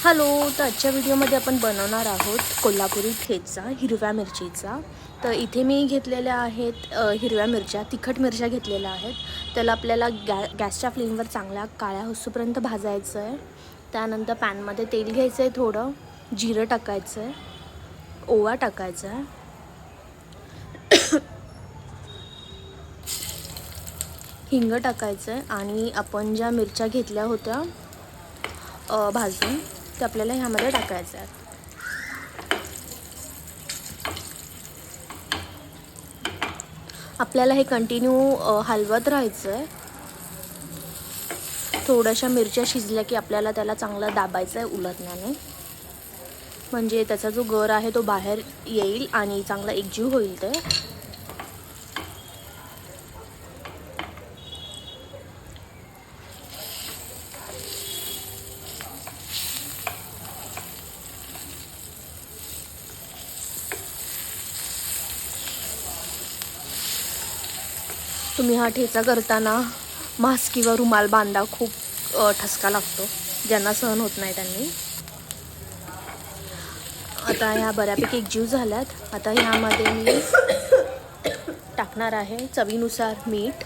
Hello. तर आजच्या व्हिडिओमध्ये आपण बनवणार आहोत कोल्हापुरी ठेचा हिरव्या मिरचीचा. तर इथे मी घेतलेल्या आहेत हिरव्या मिरच्या, तिखट मिरच्या घेतलेल्या आहेत. त्याला आपल्याला गॅसच्या फ्लेमवर चांगल्या काळ्या होईपर्यंत भाजायचं आहे. त्यानंतर पॅनमध्ये तेल घ्यायचं आहे, थोडं जिरं टाकायचं आहे, ओवा टाकायचा आहे, हिंग टाकायचं आहे आणि आपण ज्या मिरच्या घेतल्या होत्या भाजून ते आपल्याला ह्यामध्ये टाकायचं आहे. आपल्याला हे कंटिन्यू हलवत राहायचं आहे. थोड्याशा मिरच्या शिजल्या की आपल्याला त्याला चांगलं दाबायचं आहे उलटण्याने, म्हणजे त्याचा जो गर आहे तो बाहेर येईल आणि चांगला एकजीव होईल. ते तुम्ही हा ठेचा करताना मास्क किंवा रुमाल बांधा, खूप ठसका लागतो. ज्यांना सहन होत नाही त्यांनी. आता ह्या बऱ्यापैकी एकजीव झाल्यात. आता ह्यामध्ये मी टाकणार आहे चवीनुसार मीठ,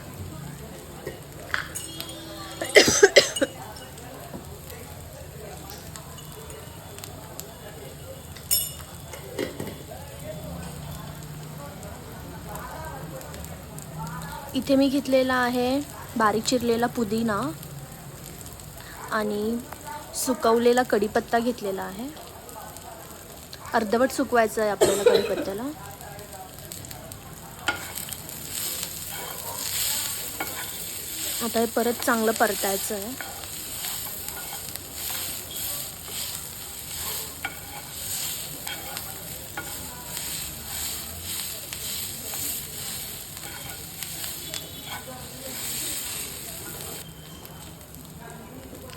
इथे मी घेतलेला आहे बारीक चिरलेला पुदिना आणि सुकवलेला कढीपत्ता घेतलेला आहे. अर्धवट सुकवायचं आहे आपल्याला कढीपत्त्याला. आता हे परत चांगलं परतायचं आहे.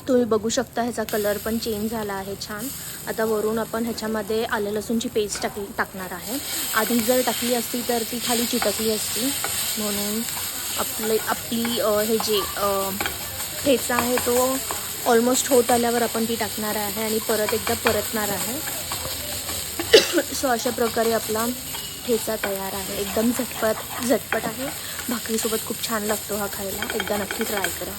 तुम्ही बघू शकता ह्याचा कलर पण चेंज झाला आहे छान. आता वरून आपण ह्याच्यामध्ये आलं लसूणची पेस्ट टाकणार आहे. आधी जर टाकली असती तर ती खाली चिटकली असती, म्हणून आपली हे जे ठेचा आहे तो ऑलमोस्ट होत आल्यावर आपण ती टाकणार आहे आणि परत एकदा परतणार आहे. सो अशा प्रकारे आपला ठेचा तयार आहे. एकदम झटपट आहे. भाकरीसोबत खूप छान लागतो हा खायला. एकदा नक्की ट्राय करा.